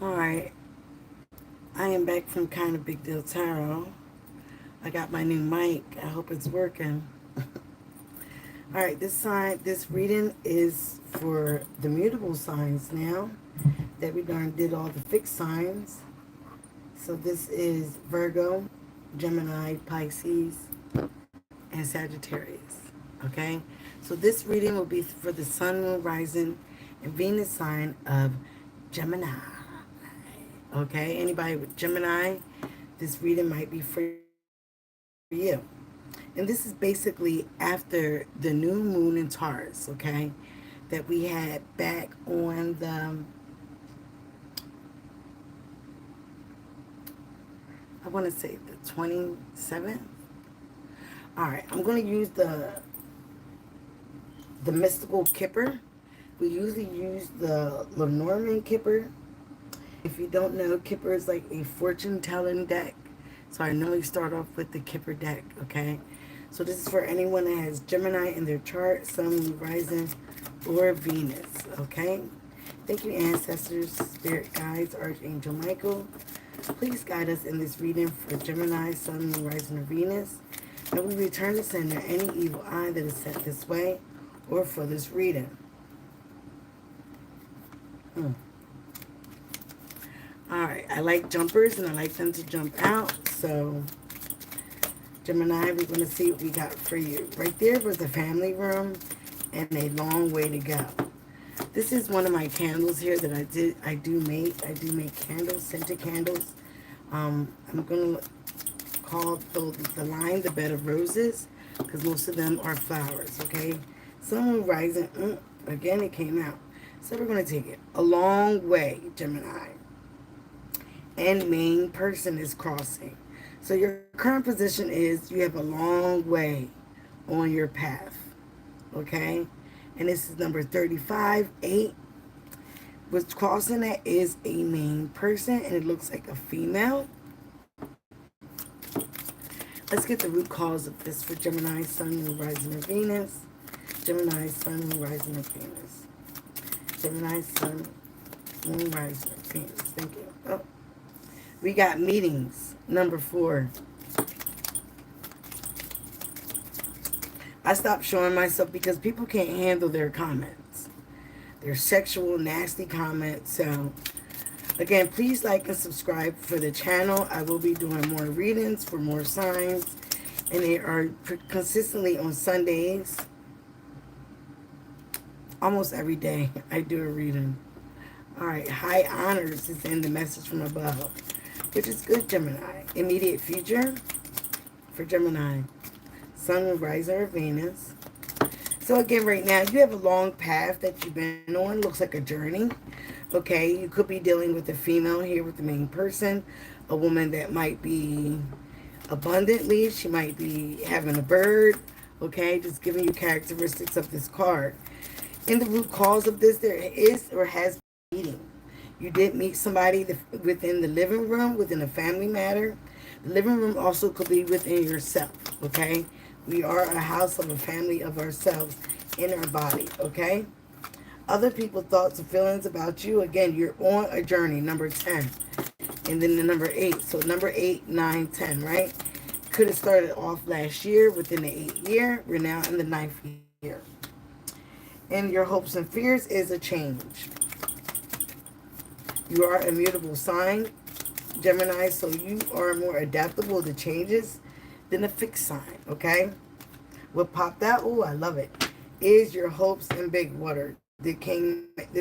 Alright, I am back from Kind of Big Deal Tarot. I got my new mic. I hope it's working. Alright, this reading is for the mutable signs now that we done did all the fixed signs. So this is Virgo, Gemini, Pisces, and Sagittarius. Okay? So this reading will be for the Sun, Moon, Rising, and Venus sign of Gemini. Okay, anybody with Gemini, this reading might be for you. And this is basically after the new moon in Taurus, okay, that we had back on the, I want to say the 27th. All right, I'm going to use the mystical kipper. We usually use the Lenormand kipper. If you don't know, Kipper is like a fortune-telling deck. So I normally start off with the Kipper deck, okay? So this is for anyone that has Gemini in their chart, Sun, Moon, Rising, or Venus, okay? Thank you, ancestors, spirit guides, Archangel Michael. Please guide us in this reading for Gemini, Sun, Moon, Rising, or Venus. And we return to sender any evil eye that is sent this way or for this reading. Alright, I like jumpers and I like them to jump out. So, Gemini, we're going to see what we got for you. Right there was the family room and a long way to go. This is one of my candles here that I do make candles, scented candles. I'm going to call the line the bed of roses because most of them are flowers, okay? Sun rising, again it came out. So we're going to take it a long way, Gemini. And main person is crossing. So your current position is you have a long way on your path. Okay? And this is number 35, 8. What's crossing that is a main person and it looks like a female. Let's get the root cause of this for Gemini, Sun, Moon, Rising, and Venus. Gemini, Sun, Moon, Rising, and Venus. Gemini, Sun, Moon, Rising, and Venus. Thank you. Oh. We got meetings, number 4. I stopped showing myself because people can't handle their comments. Their sexual, nasty comments. So, again, please like and subscribe for the channel. I will be doing more readings for more signs. And they are consistently on Sundays. Almost every day I do a reading. Alright, high honors is in the message from above. Which is good, Gemini. Immediate future for Gemini. Sun, Rising, or Venus. So again, right now, you have a long path that you've been on. Looks like a journey. Okay, you could be dealing with a female here with the main person. A woman that might be abundantly. She might be having a bird. Okay, just giving you characteristics of this card. In the root cause of this, there is or has been a meeting. You did meet somebody within the living room, within a family matter. The living room also could be within yourself, okay? We are a house of a family of ourselves in our body, okay? Other people's thoughts and feelings about you. Again, you're on a journey, number 10. And then the number 8. So number 8, 9, 10, right? Could have started off last year within the 8th year. We're now in the 9th year. And your hopes and fears is a change. You are a immutable sign, Gemini, so you are more adaptable to changes than a fixed sign, okay? What popped out, oh, I love it, is your hopes and big water. This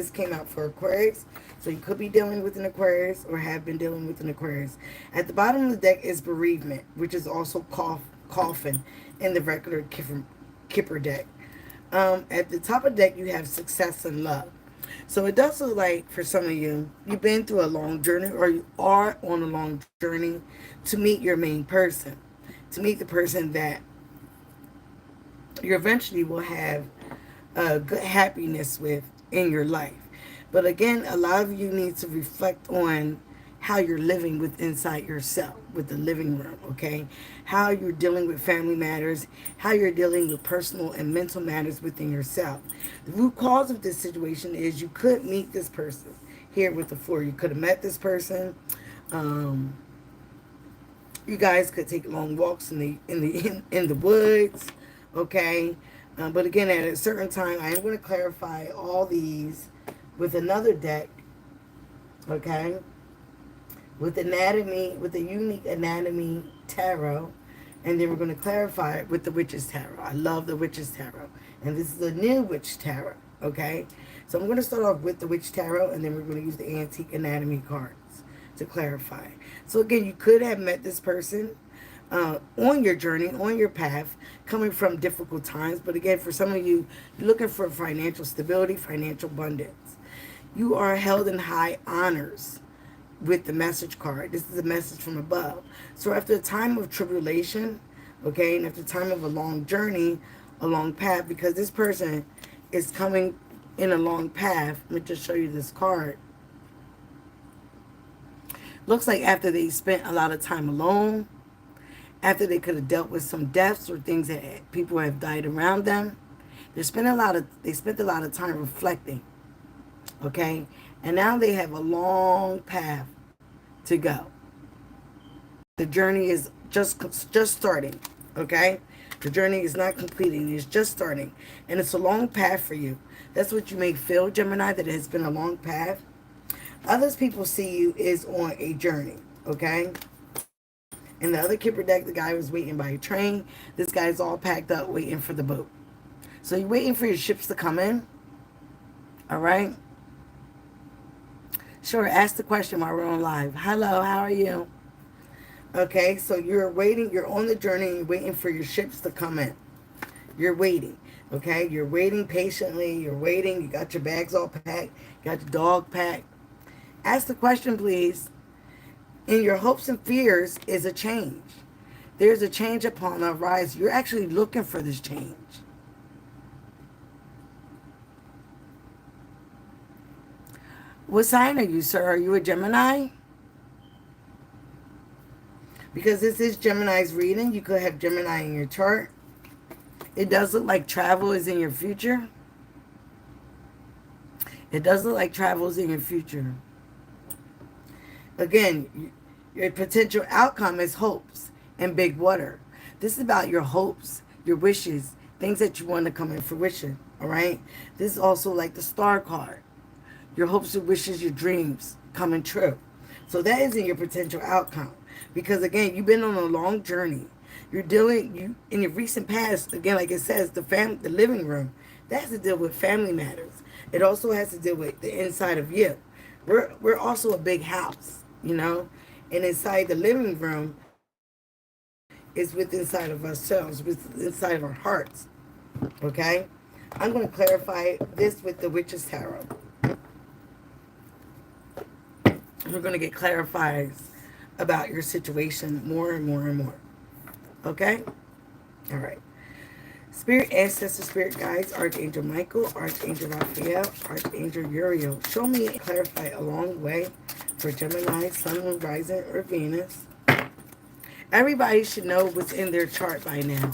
came out for Aquarius, so you could be dealing with an Aquarius or have been dealing with an Aquarius. At the bottom of the deck is bereavement, which is also coffin in the regular Kipper deck. At the top of the deck, you have success and love. So it does look like for some of you, you've been through a long journey or you are on a long journey to meet your main person. To meet the person that you eventually will have good happiness with in your life. But again, a lot of you need to reflect on how you're living with inside yourself, with the living room, okay? How you're dealing with family matters, how you're dealing with personal and mental matters within yourself. The root cause of this situation is you could meet this person here with the 4. You could have met this person. You guys could take long walks in the woods, okay? But again, at a certain time, I am going to clarify all these with another deck, okay? With the unique anatomy tarot, and then we're going to clarify it with the Witch's Tarot. I love the Witch's Tarot, and this is the new Witch Tarot, okay? So I'm going to start off with the Witch Tarot, and then we're going to use the Antique Anatomy cards to clarify. So again, you could have met this person on your journey, on your path, coming from difficult times. But again, for some of you, you're looking for financial stability, financial abundance. You are held in high honors with the message card. This is a message from above. So after a time of tribulation, okay, and after a time of a long journey, a long path, because this person is coming in a long path. Let me just show you this card. Looks like after they spent a lot of time alone, after they could have dealt with some deaths or things that people have died around them, they spent a lot of time reflecting, okay? And now they have a long path to go. The journey is just starting, okay? The journey is not completing, it's just starting. And it's a long path for you. That's what you may feel, Gemini, that it has been a long path. Others people see you is on a journey, okay? And the other Kipper deck, the guy was waiting by a train. This guy's all packed up waiting for the boat. So you're waiting for your ships to come in, all right? Sure, ask the question while we're on live. Hello, how are you? Okay, so you're waiting, you're on the journey, and you're waiting for your ships to come in. You're waiting, okay? You're waiting patiently, you're waiting, you got your bags all packed, you got your dog packed. Ask the question, please. In your hopes and fears is a change. There's a change upon the rise. You're actually looking for this change. What sign are you, sir? Are you a Gemini? Because this is Gemini's reading. You could have Gemini in your chart. It does look like travel is in your future. It does look like travel is in your future. Again, your potential outcome is hopes and big water. This is about your hopes, your wishes, things that you want to come in fruition, all right? This is also like the star card. Your hopes, your wishes, your dreams coming true. So that is in your potential outcome. Because again, you've been on a long journey. You're dealing, in your recent past, again, like it says, the living room, that has to deal with family matters. It also has to deal with the inside of you. We're also a big house, you know? And inside the living room is with inside of ourselves, with inside of our hearts. Okay? I'm going to clarify this with the Witch's Tarot. We're going to get clarifies about your situation more and more and more. Okay? All right. Spirit, ancestor, spirit guides, Archangel Michael, Archangel Raphael, Archangel Uriel. Show me and clarify along the way for Gemini, Sun, Moon, Rising, or Venus. Everybody should know what's in their chart by now.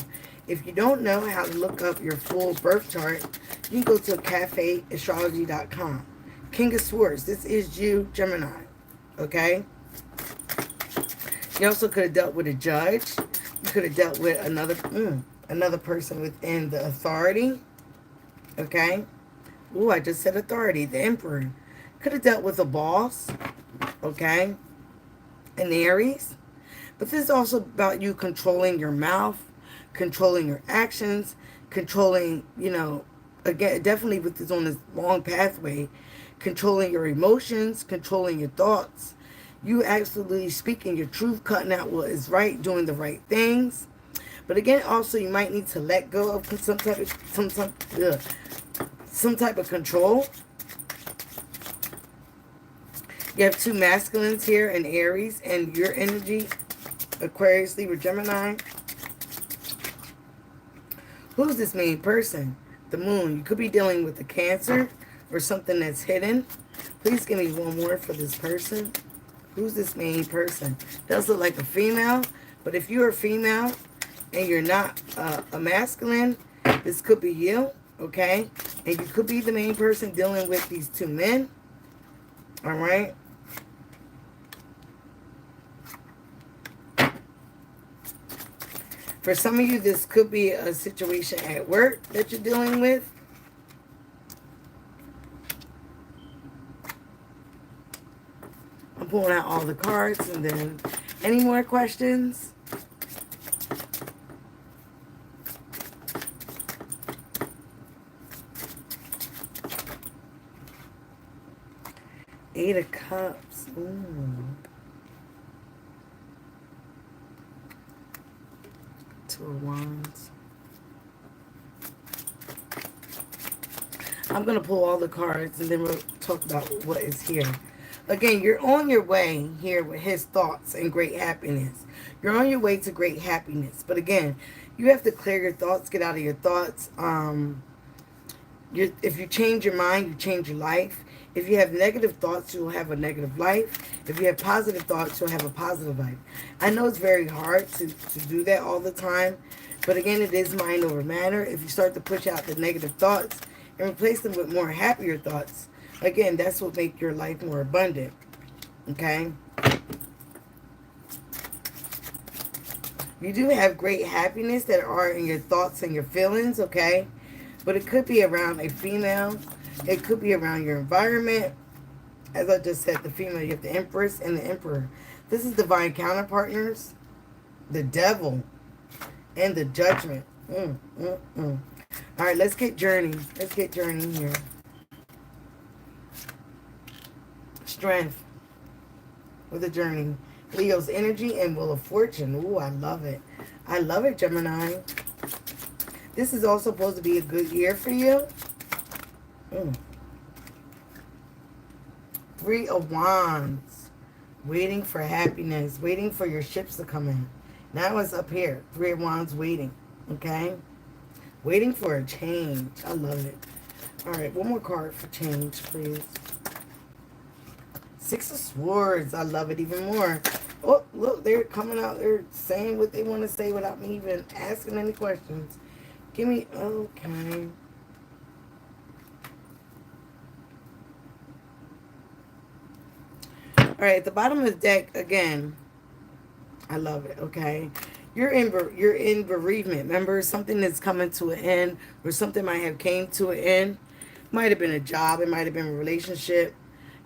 If you don't know how to look up your full birth chart, you can go to cafeastrology.com. King of Swords, this is you, Gemini. Okay? You also could have dealt with a judge. You could have dealt with another person within the authority. Okay? Ooh, I just said authority. The Emperor. Could have dealt with a boss. Okay? An Aries. But this is also about you controlling your mouth, controlling your actions, controlling, again, definitely with this on this long pathway, controlling your emotions, controlling your thoughts. You absolutely speaking your truth, cutting out what is right, doing the right things. But again, also you might need to let go of some type of control. You have two masculines here in Aries, and your energy, Aquarius, Libra, Gemini. Who's this main person? The Moon. You could be dealing with a Cancer or something that's hidden. Please give me one more for this person. Who's this main person? Does look like a female, but if you're a female and you're not a masculine, this could be you, okay? And you could be the main person dealing with these two men, All right? For some of you, this could be a situation at work that you're dealing with. I'm pulling out all the cards, and then any more questions? Eight of Cups. Ooh. Two of Wands. I'm going to pull all the cards, and then we'll talk about what is here. Again, you're on your way here with his thoughts and great happiness. You're on your way to great happiness. But again, you have to clear your thoughts, get out of your thoughts. If you change your mind, you change your life. If you have negative thoughts, you'll have a negative life. If you have positive thoughts, you'll have a positive life. I know it's very hard to do that all the time. But again, it is mind over matter. If you start to push out the negative thoughts and replace them with more happier thoughts, again, that's what makes your life more abundant. Okay? You do have great happiness that are in your thoughts and your feelings, okay? But it could be around a female. It could be around your environment. As I just said, the female, you have the Empress and the Emperor. This is divine counterpartners, the Devil, and the Judgment. All right, let's get Journey. Let's get Journey here. Strength with a Journey. Leo's energy and Wheel of Fortune. Ooh, I love it. I love it, Gemini. This is also supposed to be a good year for you. Three of Wands. Waiting for happiness. Waiting for your ships to come in. Now it's up here. Three of Wands waiting. Okay? Waiting for a change. I love it. All right, one more card for change, please. Six of Swords. I love it even more. Oh, look, they're coming out. They're saying what they want to say without me even asking any questions. Give me, okay. All right, at the bottom of the deck, again, I love it, okay? You're in bereavement. Remember, something that's coming to an end, or something might have came to an end. Might have been a job. It might have been a relationship.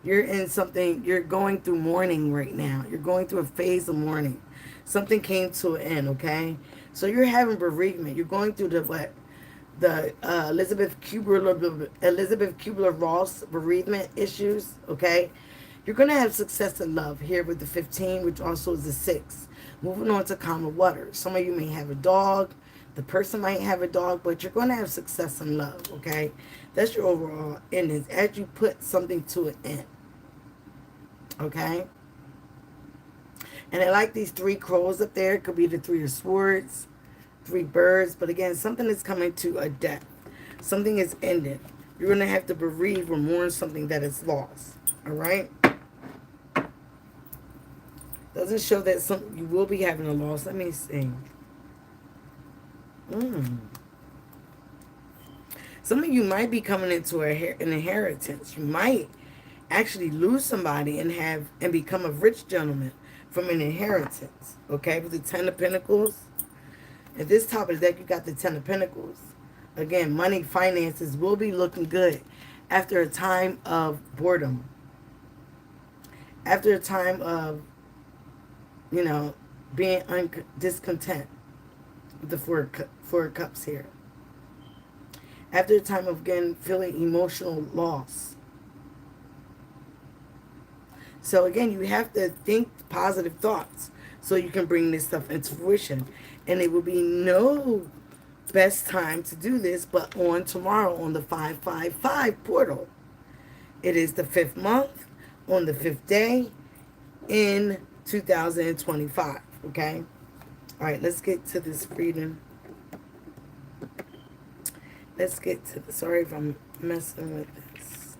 You're in something, you're going through mourning right now. You're going through a phase of mourning. Something came to an end, okay? So you're having bereavement. You're going through the Elizabeth Kubler-Ross bereavement issues, okay? You're going to have success in love here with the 15, which also is the 6. Moving on to calmer waters. Some of you may have a dog. The person might have a dog, but you're going to have success in love, okay? That's your overall endings as you put something to an end, okay? And I like these 3 crows up there. It could be the 3 of Swords, 3 birds. But again, something is coming to a death. Something is ended. You're going to have to bereave or mourn something that is lost, all right? Doesn't show that you will be having a loss. Let me see. Some of you might be coming into an inheritance. You might actually lose somebody and become a rich gentleman from an inheritance. Okay, with the 10 of Pentacles. At this top of the deck, you got the 10 of Pentacles. Again, money, finances will be looking good after a time of boredom. After a time of, you know, being discontent. With the four of Cups here. After a time of, again, feeling emotional loss. So, again, you have to think positive thoughts so you can bring this stuff into fruition. And it will be no best time to do this but on tomorrow on the 555 portal. It is the 5th month on the 5th day in 2025, okay? All right, let's get to this freedom. Let's get to the, sorry if I'm messing with this.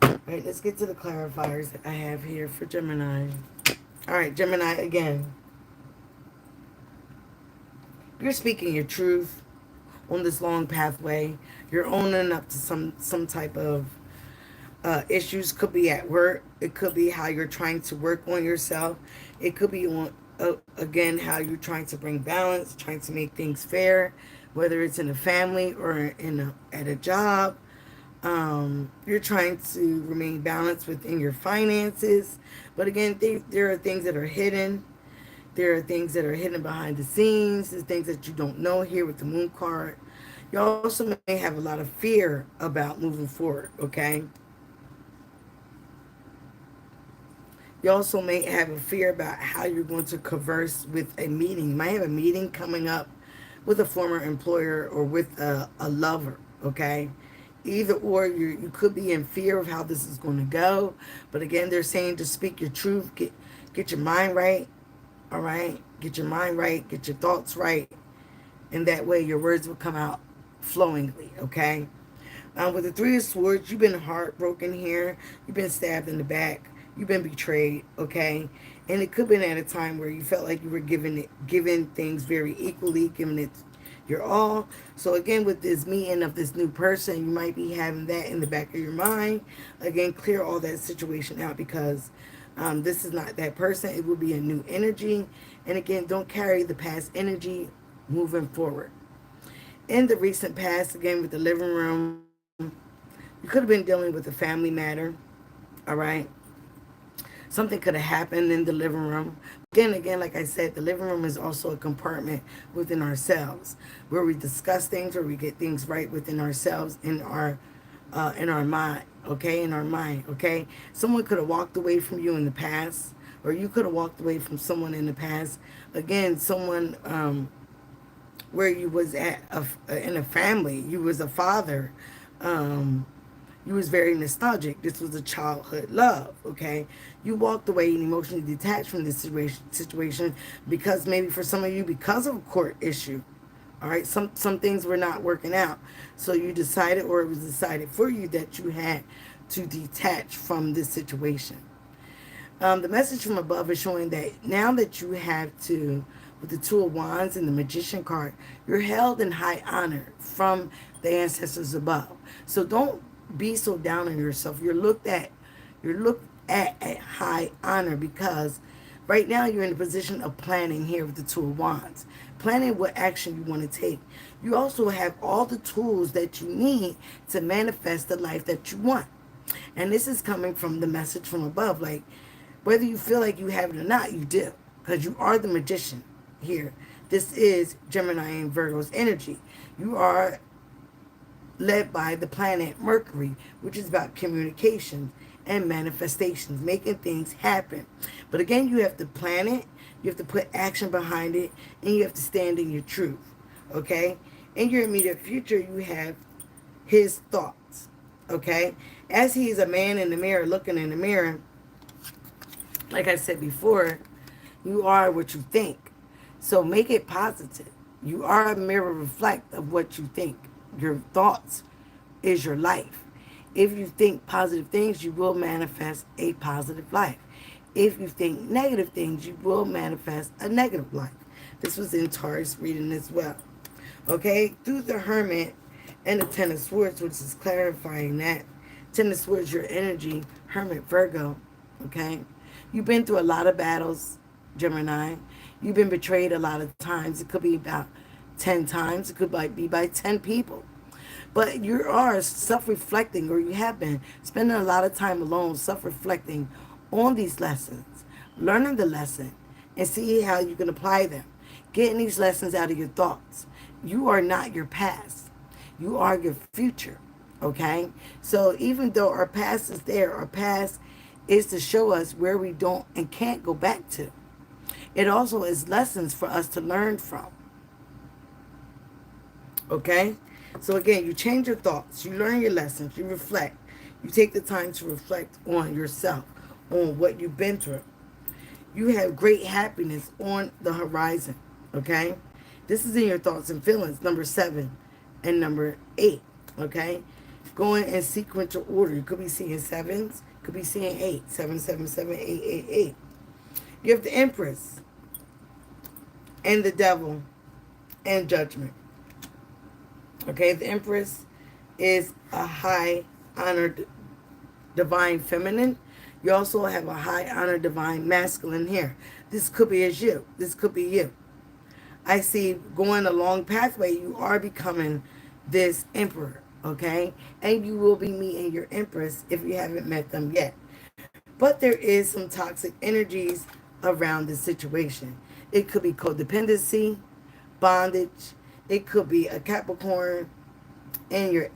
All right, let's get to the clarifiers that I have here for Gemini. All right, Gemini, again. You're speaking your truth on this long pathway. You're owning up to some type of Issues could be at work. It could be how you're trying to work on yourself. It could be on, again, how you're trying to bring balance, trying to make things fair, whether it's in a family or at a job. You're trying to remain balanced within your finances. But again, there are things that are hidden. There are things that are hidden behind the scenes. There's things that you don't know here with the moon card. You also may have a lot of fear about moving forward, okay? You also may have a fear about how you're going to converse with a meeting. You might have a meeting coming up with a former employer or with a lover, okay? Either or, you could be in fear of how this is going to go. But again, they're saying to speak your truth, get your mind right, all right? Get your mind right, get your thoughts right, and that way your words will come out flowingly, okay? With the Three of Swords, you've been heartbroken here. You've been stabbed in the back. You've been betrayed, okay? And it could have been at a time where you felt like you were giving things very equally, giving it your all. So again, with this meeting of this new person, you might be having that in the back of your mind. Again, clear all that situation out, because this is not that person. It will be a new energy. And again, don't carry the past energy moving forward. In the recent past, again, with the living room, you could have been dealing with a family matter, all right? Something could have happened in the living room. Again, like I said, the living room is also a compartment within ourselves, where we discuss things, where we get things right within ourselves, in our mind, okay? In our mind, okay? Someone could have walked away from you in the past, or you could have walked away from someone in the past. Again, someone where you was in a family, you was a father, you was very nostalgic. This was a childhood love, okay? You walked away and emotionally detached from this situation because maybe for some of you, because of a court issue, all right? Some things were not working out. So you decided, or it was decided for you, that you had to detach from this situation. The message from above is showing that now that you have to, with the Two of Wands and the Magician card, you're held in high honor from the ancestors above. So don't be so down on yourself. You're looked at high honor, because right now you're in a position of planning here with the Two of Wands. Planning what action you want to take. You also have all the tools that you need to manifest the life that you want. And this is coming from the message from above. Like, whether you feel like you have it or not, you do. Because you are the magician here. This is Gemini and Virgo's energy. You are led by the planet Mercury, which is about communication and manifestations, making things happen. But again, you have to plan it, you have to put action behind it, and you have to stand in your truth, okay? In your immediate future, you have his thoughts, okay? As he is a man in the mirror, looking in the mirror, like I said before, you are what you think. So make it positive. You are a mirror reflect of what you think. Your thoughts is your life. If you think positive things, you will manifest a positive life. If you think negative things, you will manifest a negative life. This was in Taurus reading as well. Okay? Through the Hermit and the Ten of Swords, which is clarifying that. Ten of Swords, your energy, Hermit, Virgo. Okay? You've been through a lot of battles, Gemini. You've been betrayed a lot of times. It could be about 10 times. It could be by 10 people. But you are self-reflecting, or you have been spending a lot of time alone, self-reflecting on these lessons, learning the lesson, and see how you can apply them. Getting these lessons out of your thoughts. You are not your past. You are your future, okay? So even though our past is there, our past is to show us where we don't and can't go back to. It also is lessons for us to learn from. Okay? So again, you change your thoughts, you learn your lessons, you reflect. You take the time to reflect on yourself, on what you've been through. You have great happiness on the horizon. Okay? This is in your thoughts and feelings, number 7 and number 8. Okay? Going in sequential order. You could be seeing 7s, could be seeing 8. 7, 7, 7, 8, 8, 8. You have the Empress and the Devil and Judgment. Okay, the Empress is a high honored divine feminine. You also have a high honor divine masculine here. This could be as you. This could be you. I see going a long pathway, you are becoming this emperor, okay? And you will be meeting your empress if you haven't met them yet. But there is some toxic energies around this situation. It could be codependency, bondage. It could be a Capricorn in your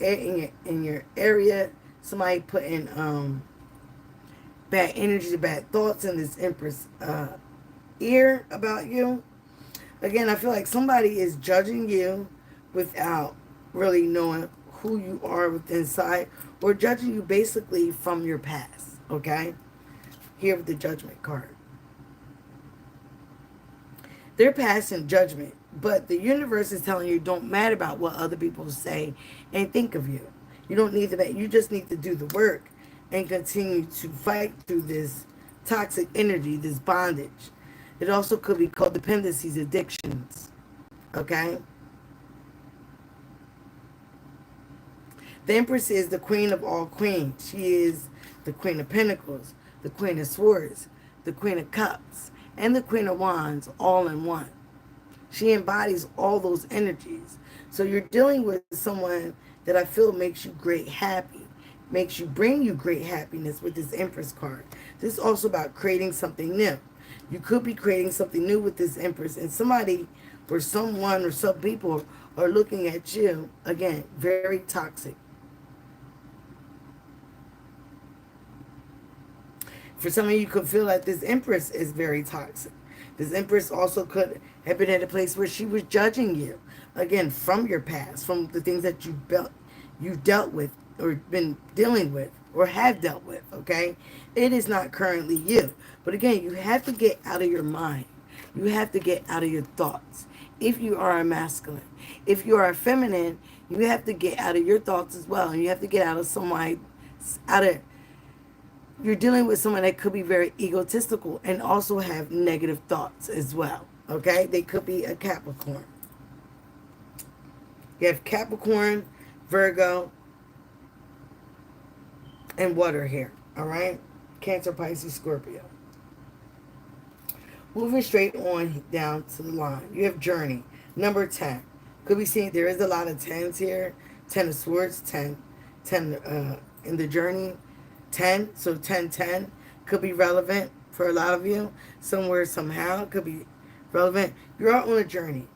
area. Somebody putting bad energy, bad thoughts in this empress ear about you. Again, I feel like somebody is judging you without really knowing who you are within inside, or judging you basically from your past, okay? Here with the Judgment card. They're passing judgment, but the universe is telling you don't matter about what other people say and think of you. You don't need to, you just need to do the work and continue to fight through this toxic energy, this bondage. It also could be codependencies, addictions, okay? The Empress is the queen of all queens. She is the Queen of Pentacles, the Queen of Swords, the Queen of Cups, and the Queen of Wands all in one. She embodies all those energies. So you're dealing with someone that I feel makes you great happy, bring you great happiness with this Empress card. This is also about creating something new. You could be creating something new with this Empress, and somebody or someone or some people are looking at you, again, very toxic. For some of you could feel like this Empress is very toxic. This Empress also could have been at a place where she was judging you, again, from your past, from the things that you've dealt with or been dealing with or have dealt with, okay? It is not currently you. But again, you have to get out of your mind. You have to get out of your thoughts. If you are a masculine. If you are a feminine, you have to get out of your thoughts as well. And you have to get out of you're dealing with someone that could be very egotistical and also have negative thoughts as well, okay? They could be a Capricorn. You have Capricorn, Virgo, and water here, all right? Cancer, Pisces, Scorpio. Moving straight on down to the line. You have Journey, number 10. Could be seen, there is a lot of 10s here. 10 of Swords, 10 in the Journey. 10, so 10 could be relevant for a lot of you. Somewhere, somehow, it could be relevant. You're all on a journey.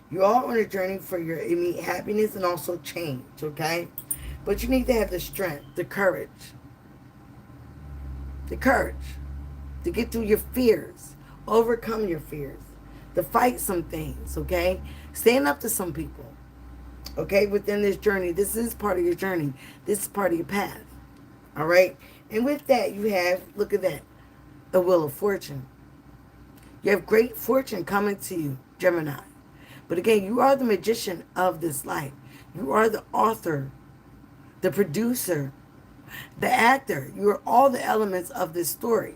You're all on a journey for your immediate happiness and also change, okay? But you need to have the strength, the courage to get through your fears, overcome your fears, to fight some things, okay? Stand up to some people, okay, within this journey. This is part of your journey. This is part of your path. All right. And with that, you have, look at that, the Wheel of Fortune. You have great fortune coming to you, Gemini. But again, you are the magician of this life. You are the author, the producer, the actor. You are all the elements of this story.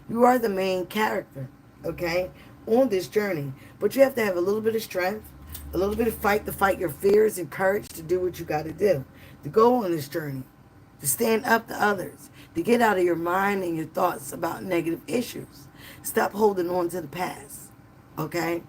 You are the main character, okay, on this journey. But you have to have a little bit of strength, a little bit of fight to fight your fears, and courage to do what you got to do, to go on this journey, to stand up to others, to get out of your mind and your thoughts about negative issues. Stop holding on to the past, okay?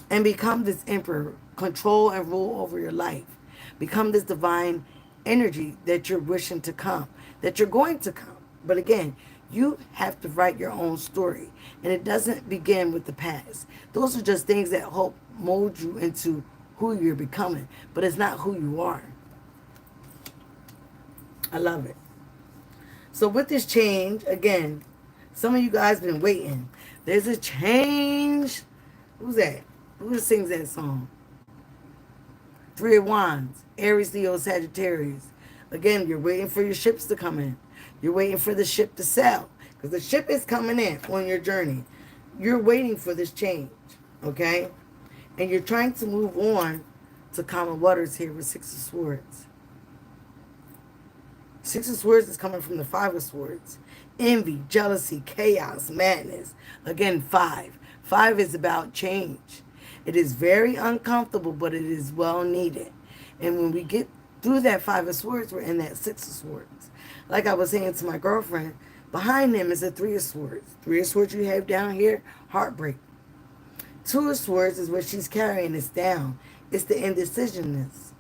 And become this emperor. Control and rule over your life. Become this divine energy that you're wishing to come, that you're going to come. But again, you have to write your own story. And it doesn't begin with the past. Those are just things that help mold you into who you're becoming. But it's not who you are. I love it. So with this change, again, some of you guys been waiting. There's a change. Who's that? Who sings that song? 3 of Wands. Aries, Leo, Sagittarius. Again, you're waiting for your ships to come in. You're waiting for the ship to sail. Because the ship is coming in on your journey. You're waiting for this change. Okay? And you're trying to move on to common waters here with 6 of Swords. 6 of Swords is coming from the 5 of Swords. Envy, jealousy, chaos, madness. Again, 5. 5 is about change. It is very uncomfortable, but it is well needed. And when we get through that Five of Swords, we're in that Six of Swords. Like I was saying to my girlfriend, behind them is a Three of Swords. Three of Swords you have down here, heartbreak. Two of Swords is what she's carrying. It's down. It's the indecisionness.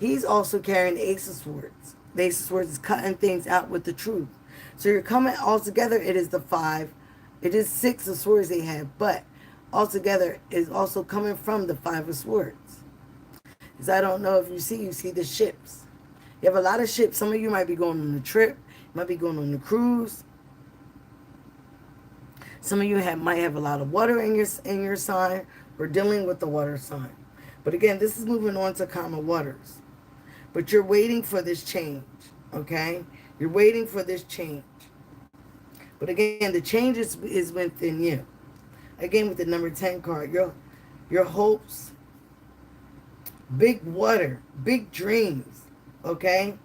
He's also carrying the Ace of Swords. The Ace of Swords is cutting things out with the truth. So you're coming all together. It is the five. It is Six of Swords they have, but altogether is also coming from the Five of Swords. Because I don't know if you see the ships. You have a lot of ships. Some of you might be going on a trip. Might be going on a cruise. Some of you might have a lot of water in your sign or dealing with the water sign. But again, this is moving on to calmer waters. But you're waiting for this change, okay? You're waiting for this change. But again, the change is within you. Again, with the number 10 card, your hopes, big water, big dreams, okay?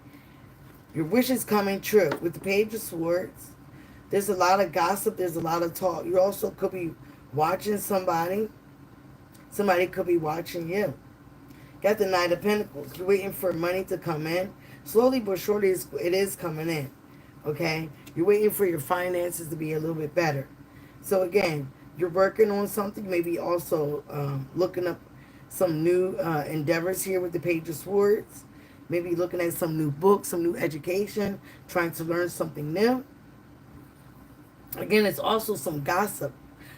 Your wishes coming true. With the Page of Swords, there's a lot of gossip. There's a lot of talk. You also could be watching somebody. Somebody could be watching you. Got the Knight of Pentacles. You're waiting for money to come in. Slowly but surely, it is coming in. Okay? You're waiting for your finances to be a little bit better. So again, you're working on something. Maybe also looking up some new endeavors here with the Page of Swords. Maybe looking at some new books, some new education, trying to learn something new. Again, it's also some gossip.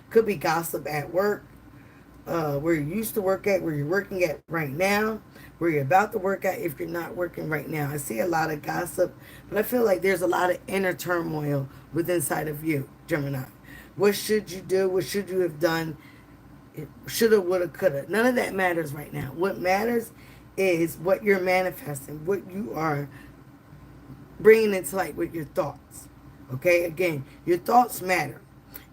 Could be gossip at work, where you used to work at, where you're working at right now, where you're about to work at if you're not working right now. I see a lot of gossip, but I feel like there's a lot of inner turmoil within inside of you, Gemini. What should you do? What should you have done? Shoulda, woulda, coulda. None of that matters right now. What matters is what you're manifesting, what you are bringing into light with your thoughts. Okay, again, your thoughts matter.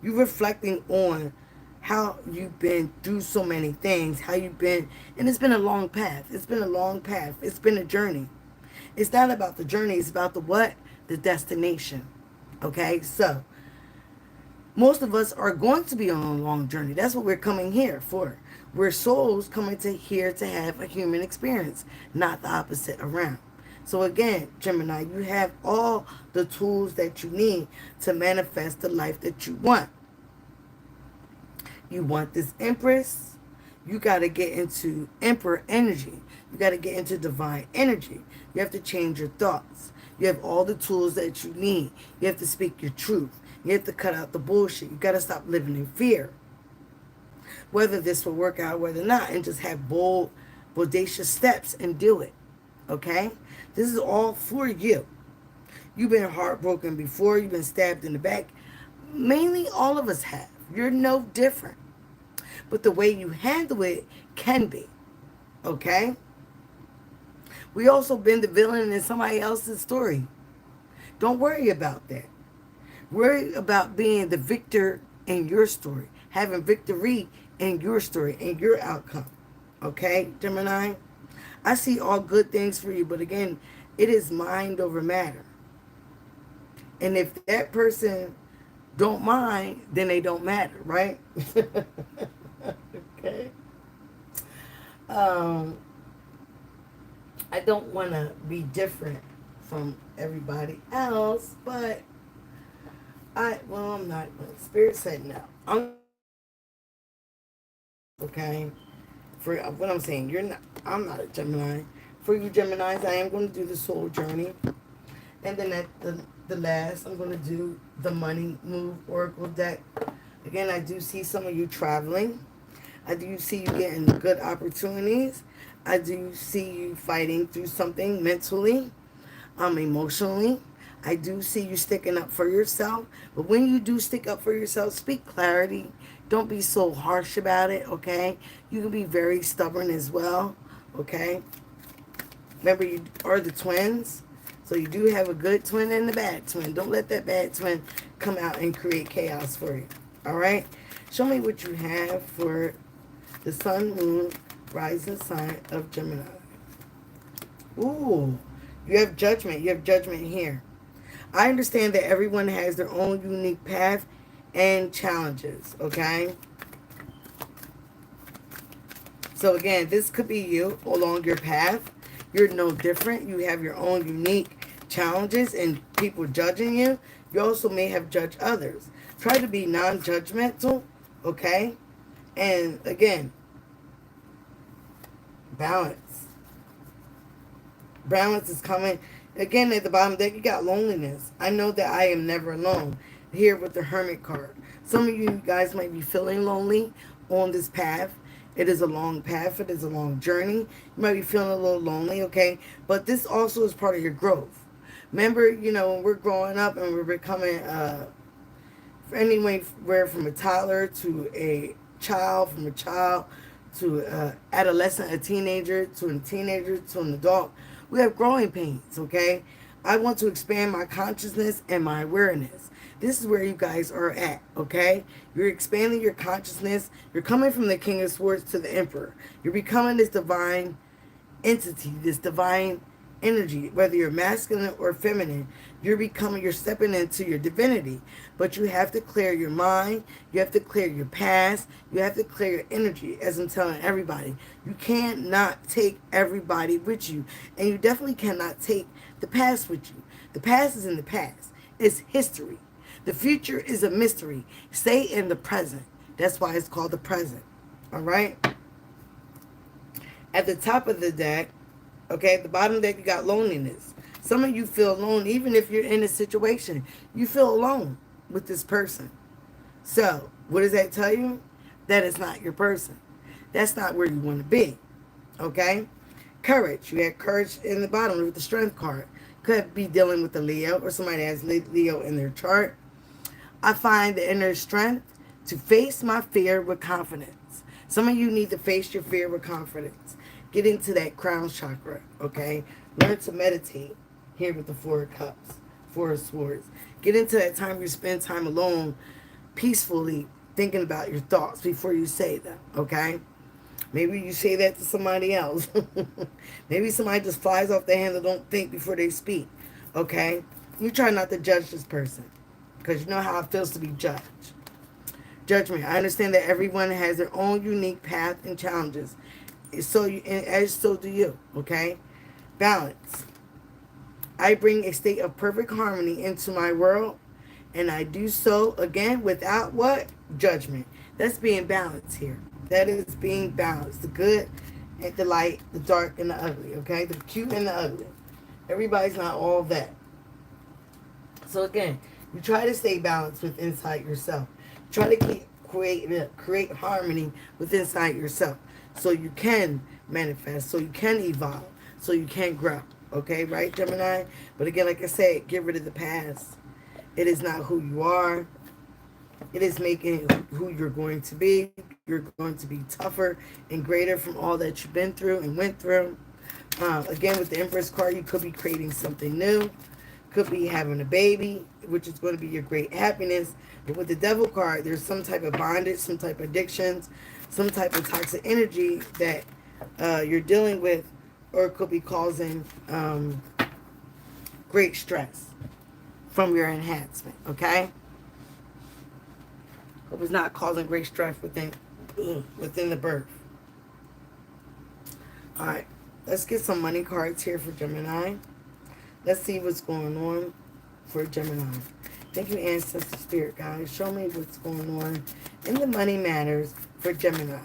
You're reflecting on how you've been through so many things, how you've been, and it's been a long path. It's been a long path. It's been a journey. It's not about the journey. It's about the what? The destination. Okay, so most of us are going to be on a long journey. That's what we're coming here for. We're souls coming to here to have a human experience, not the opposite around. So again, Gemini, you have all the tools that you need to manifest the life that you want. You want this Empress. You got to get into Emperor energy. You got to get into divine energy. You have to change your thoughts. You have all the tools that you need. You have to speak your truth. You have to cut out the bullshit. You got to stop living in fear. Whether this will work out, whether not, and just have bold, bodacious steps and do it. Okay? This is all for you. You've been heartbroken before. You've been stabbed in the back. Mainly all of us have. You're no different. But the way you handle it can be. Okay? We also been the villain in somebody else's story. Don't worry about that. Worry about being the victor in your story. Having victory in your story, in your outcome. Okay, Gemini? I see all good things for you, but again, it is mind over matter. And if that person don't mind, then they don't matter, right? Okay. I don't want to be different from everybody else, but I'm not. Spirit said no. Okay. For what I'm saying, I'm not a Gemini. For you Geminis, I am going to do the soul journey. And then at the last, I'm going to do the money move oracle deck. Again, I do see some of you traveling. I do see you getting good opportunities. I do see you fighting through something mentally, emotionally. I do see you sticking up for yourself. But when you do stick up for yourself, speak clarity. Don't be so harsh about it, okay? You can be very stubborn as well, okay? Remember, you are the twins. So you do have a good twin and a bad twin. Don't let that bad twin come out and create chaos for you, all right? Show me what you have for the sun, moon, rising sign of Gemini. Ooh, you have judgment. You have judgment here. I understand that everyone has their own unique path and challenges, okay? So again, this could be you along your path. You're no different. You have your own unique challenges and people judging you. You also may have judged others. Try to be non-judgmental, okay? And again, balance. Balance is coming. Again, at the bottom deck, you got loneliness. I know that I am never alone. Here with the Hermit card. Some of you guys might be feeling lonely on this path. It is a long path. It is a long journey. You might be feeling a little lonely, okay? But this also is part of your growth. Remember, when we're growing up and we're becoming, anywhere from a toddler to a child, from a child to adolescent, a teenager, to a teenager, to an adult, we have growing pains, okay? I want to expand my consciousness and my awareness. This is where you guys are at, okay? You're expanding your consciousness. You're coming from the King of Swords to the Emperor. You're becoming this divine entity, this divine energy, whether you're masculine or feminine. You're stepping into your divinity. But you have to clear your mind. You have to clear your past. You have to clear your energy, as I'm telling everybody. You cannot take everybody with you. And you definitely cannot take the past with you. The past is in the past. It's history. The future is a mystery. Stay in the present. That's why it's called the present. All right? At the top of the deck, okay, at the bottom of the deck, you got loneliness. Some of you feel alone, even if you're in a situation. You feel alone with this person. So, what does that tell you? That it's not your person. That's not where you want to be. Okay? Courage. You had courage in the bottom with the strength card. Could be dealing with a Leo or somebody that has Leo in their chart. I find the inner strength to face my fear with confidence. Some of you need to face your fear with confidence. Get into that crown chakra, okay? Learn to meditate here with the Four of Cups, Four of Swords. Get into that time where you spend time alone, peacefully thinking about your thoughts before you say them, okay? Maybe you say that to somebody else. Maybe somebody just flies off the handle, don't think before they speak, okay? You try not to judge this person because you know how it feels to be judged. Judgment. I understand that everyone has their own unique path and challenges. As so do you, okay? Balance. I bring a state of perfect harmony into my world, and I do so, again, without what? Judgment. That's being balanced here. That is being balanced. The good and the light, the dark and the ugly, okay? The cute and the ugly. Everybody's not all that. So again, you try to stay balanced with inside yourself. Try to create harmony with inside yourself so you can manifest, so you can evolve, so you can grow. Okay, right, Gemini? But again, like I said, get rid of the past. It is not who you are. It is making who you're going to be. You're going to be tougher and greater from all that you've been through and went through. Again, with the Empress card, you could be creating something new. Could be having a baby, which is going to be your great happiness. But with the Devil card, there's some type of bondage, some type of addictions, some type of toxic energy that you're dealing with, or it could be causing great stress from your enhancement, okay? Hope it's not causing great stress within the birth. All right, let's get some money cards here for Gemini. Let's see what's going on for Gemini. Thank you, Ancestor Spirit Guys. Show me what's going on in the money matters for Gemini.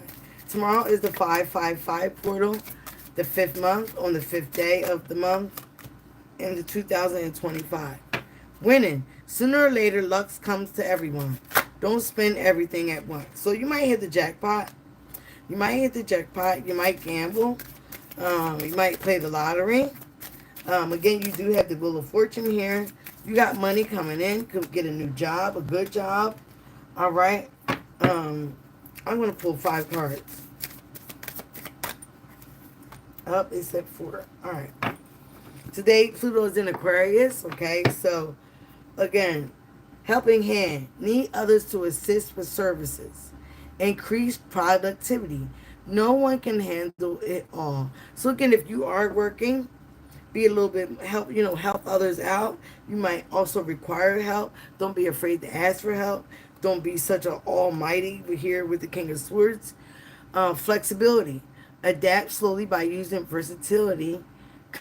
Tomorrow is the 555 portal, the 5th month, on the 5th day of the month in the 2025. Winning. Sooner or later, luck comes to everyone. Don't spend everything at once. So you might hit the jackpot. You might hit the jackpot. You might gamble. You might play the lottery. Again, you do have the Wheel of Fortune here. You got money coming in. Could get a new job, a good job. All right. I'm going to pull 5 cards. Up, it said 4. All right. Today, Pluto is in Aquarius. Okay, so again, helping hand. Need others to assist with services. Increase productivity. No one can handle it all. So again, if you are working, be a little bit help others out. You might also require help. Don't be afraid to ask for help. Don't be such an almighty. We're here with the King of Swords. Flexibility. Adapt slowly by using versatility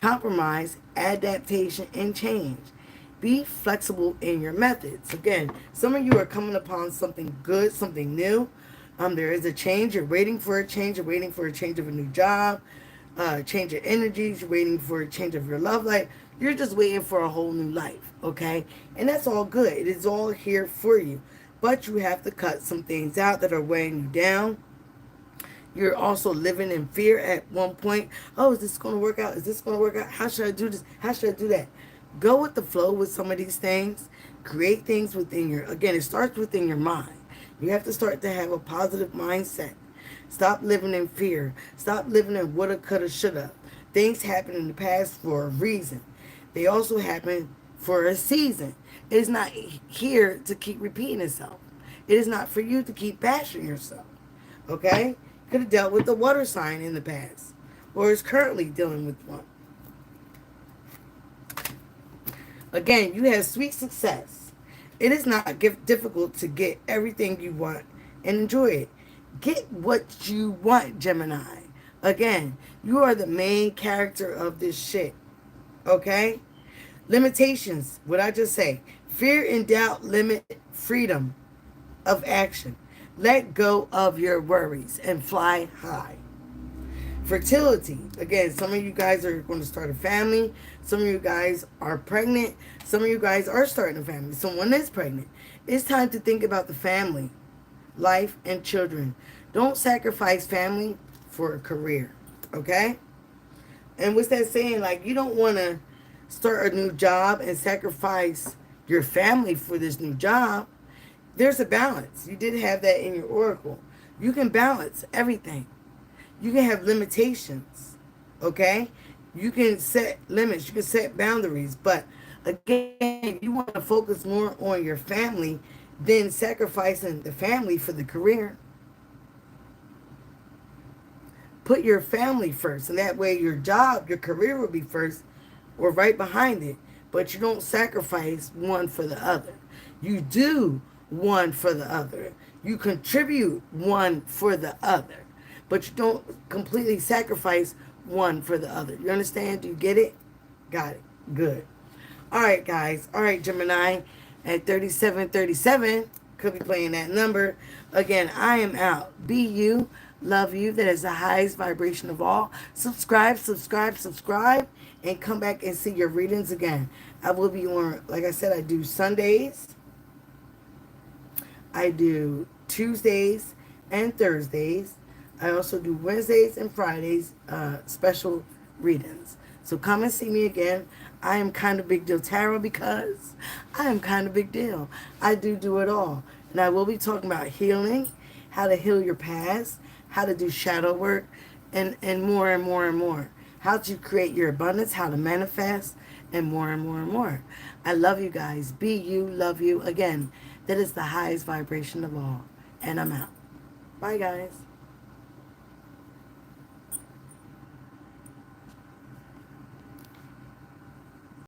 compromise, adaptation, and change. Be flexible in your methods. Again, some of you are coming upon something good, something new. There is a change. You're waiting for a change. You're waiting for a change of a new job, change of energies. You're waiting for a change of your love life. You're just waiting for a whole new life, okay? And that's all good. It is all here for you. But you have to cut some things out that are weighing you down. You're also living in fear at one point. Oh, is this going to work out? Is this going to work out? How should I do this? How should I do that? Go with the flow with some of these things. Create things within your, again, it starts within your mind. You have to start to have a positive mindset. Stop living in fear. Stop living in woulda, coulda, shoulda. Things happen in the past for a reason. They also happen for a season. It is not here to keep repeating itself. It is not for you to keep bashing yourself. Okay? Could have dealt with the water sign in the past, or is currently dealing with one. Again, you have sweet success. It is not difficult to get everything you want and enjoy it. Get what you want, Gemini. Again, you are the main character of this shit. Okay? Limitations. What I just say. Fear and doubt limit freedom of action. Let go of your worries and fly high. Fertility. Again, some of you guys are going to start a family. Some of you guys are pregnant. Some of you guys are starting a family. Someone is pregnant. It's time to think about the family, life, and children. Don't sacrifice family for a career. Okay? And what's that saying? Like, you don't want to start a new job and sacrifice your family for this new job. There's a balance. You did have that in your oracle. You can balance everything. You can have limitations, okay? You can set limits. You can set boundaries. But again, you want to focus more on your family than sacrificing the family for the career. Put your family first, and that way your job, your career will be first or right behind it. But you don't sacrifice one for the other. You do one for the other. You contribute one for the other. But you don't completely sacrifice one for the other. You understand? Do you get it? Got it. Good. All right, guys. All right, Gemini. At 3737, could be playing that number. Again, I am out. Be you. Love you. That is the highest vibration of all. Subscribe, subscribe, subscribe. And come back and see your readings again. I will be on, like I said, I do Sundays. I do Tuesdays and Thursdays. I also do Wednesdays and Fridays special readings. So come and see me again. I am Kind of Big Deal Tarot because I am kind of big deal. I do it all. And I will be talking about healing, how to heal your past, how to do shadow work, and more and more and more. How to create your abundance, how to manifest, and more and more and more. I love you guys. Be you, love you. Again, that is the highest vibration of all. And I'm out. Bye, guys.